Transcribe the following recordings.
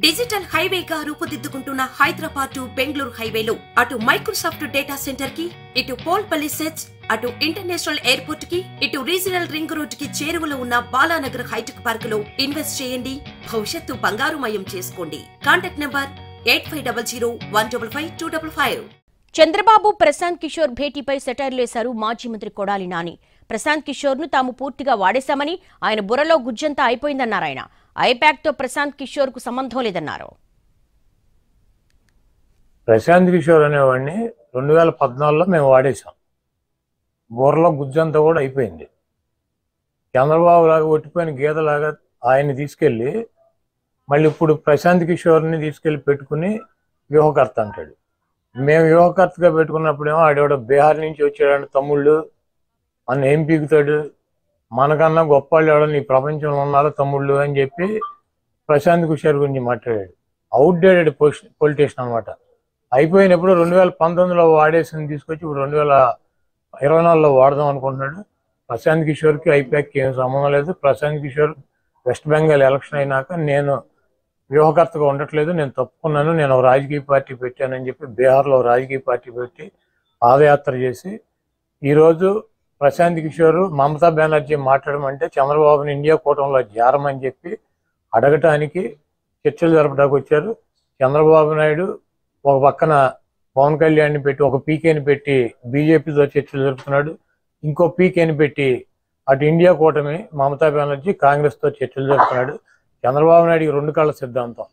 Digital హైవేగా రూపుదిద్దుకుంటున్న Hyderabad to Bengaluru హైవేలో అటు Microsoft data centre కి, ఇటు పోల్పల్లి సెట్స్, అటు ఇంటర్నేషనల్ ఎయిర్పోర్ట్ కి, ఇటు రీజనల్ రింగ్ రోడ్ కి చేరువలో ఉన్న బాలానగర్ హైటెక్ పార్క్ లో ఇన్వెస్ట్ చేయండి. భవిష్యత్తు బంగారుమయం చేసుకోండి. Contact number 8500155255. చంద్రబాబు ప్రశాంత్ కిషోర్ భేటీపై సెటైర్లేశారు మాజీ మంత్రి కొడాలి నాని. ప్రశాంత్ కిషోర్ ను తాము పూర్తిగా వాడేశామని, ఆయన బుర్రలో గుజ్జంతా అయిపోయిందన్నారు. ఆయన ఐపాక్ తో ప్రశాంత్ కిషోర్ కు సంబంధం లేదన్నారు. ప్రశాంత్ కిషోర్ అనేవాడిని 2014లో మేము వాడేశాం. బుర్రలో గుజ్జంతా కూడా అయిపోయింది. చంద్రబాబు లాగా ఒట్టిపోయిన గీతలాగా ఆయన్ని తీసుకెళ్ళి మళ్ళీ ఇప్పుడు ప్రశాంత్ కిషోర్ని తీసుకెళ్ళి పెట్టుకుని వ్యూహకర్త అంటాడు. మేము వ్యూహకర్తగా పెట్టుకున్నప్పుడేమో ఆడేవాడు బీహార్ నుంచి వచ్చాడు తమ్ముళ్ళు అన్న ఏం పీకుతాడు, మనకన్నా గొప్ప వాళ్ళు ఎవడని ఈ ప్రపంచంలో ఉన్నారో తమ్ముళ్ళు అని చెప్పి ప్రశాంత్ కిషోర్ గురించి మాట్లాడాడు. అవుట్డేటెడ్ పొలిటీషియన్ అనమాట. అయిపోయినప్పుడు 2019లో వాడేసింది తీసుకొచ్చి ఇప్పుడు 2024లో వాడదాం అనుకుంటున్నాడు. ప్రశాంత్ కిషోర్కి ఐపాక్కి ఏం సంబంధం లేదు. ప్రశాంత్ కిషోర్ వెస్ట్ బెంగాల్ ఎలక్షన్ అయినాక నేను వ్యూహకర్తగా ఉండట్లేదు, నేను తప్పుకున్నాను, నేను ఒక రాజకీయ పార్టీ పెట్టానని చెప్పి బీహార్లో రాజకీయ పార్టీ పెట్టి పాదయాత్ర చేసి ఈరోజు ప్రశాంత్ కిషోర్ మమతా బెనర్జీ మాట్లాడమంటే చంద్రబాబుని ఇండియా కూటమిలో చేరమని చెప్పి అడగటానికి చర్చలు జరపడానికి వచ్చారు. చంద్రబాబు నాయుడు ఒక పక్కన పవన్ కళ్యాణ్ని పెట్టి ఒక పీకేని పెట్టి బీజేపీతో చర్చలు జరుపుతున్నాడు. ఇంకో పీకేని పెట్టి అటు ఇండియా కూటమి మమతా బెనర్జీ కాంగ్రెస్తో చర్చలు జరుపుతున్నాడు. చంద్రబాబు నాయుడికి రెండు కళ్ళ సిద్ధాంతం.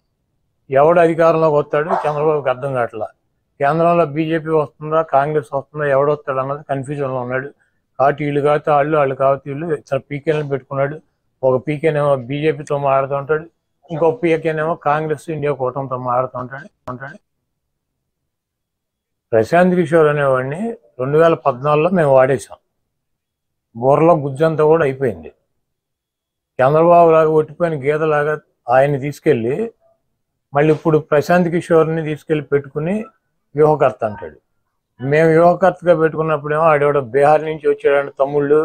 ఎవడు అధికారంలోకి వస్తాడు చంద్రబాబుకి అర్థం కావట్లా. కేంద్రంలో బీజేపీ వస్తుందా కాంగ్రెస్ వస్తుందా ఎవడొస్తాడు అన్నది కన్ఫ్యూజన్లో ఉన్నాడు. కాబట్టి వీళ్ళు కావచ్చు వాళ్ళు కావచ్చు వీళ్ళు పీకేలను పెట్టుకున్నాడు. ఒక పీకేనేమో బీజేపీతో మాట్లాడుతూ ఉంటాడు, ఇంకో పీకేనేమో కాంగ్రెస్ ఇండియా కూటమితో మాట్లాడుతూ ఉంటాడు. ప్రశాంత్ కిషోర్ అనేవాడిని 2014లో మేము వాడేశాం. బుర్రలో గుజ్జంతా కూడా అయిపోయింది. చంద్రబాబు లాగా ఒట్టిపోయిన గీతలాగా ఆయన్ని తీసుకెళ్ళి మళ్ళీ ఇప్పుడు ప్రశాంత్ కిషోర్ని తీసుకెళ్ళి పెట్టుకుని వ్యూహకర్త అంటాడు. మేము వ్యూహకర్తగా పెట్టుకున్నప్పుడేమో ఆడేవాడు బీహార్ నుంచి వచ్చాడు తమ్ముళ్ళు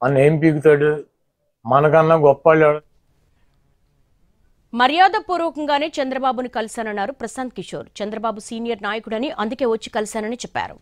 అన్న ఏం పీకుతాడు, మనకన్నా గొప్ప వాళ్ళు ఎవడు. మర్యాదపూర్వకంగానే చంద్రబాబును కలిశానన్నారు ప్రశాంత్ కిషోర్. చంద్రబాబు సీనియర్ నాయకుడని అందుకే వచ్చి కలిశానని చెప్పారు.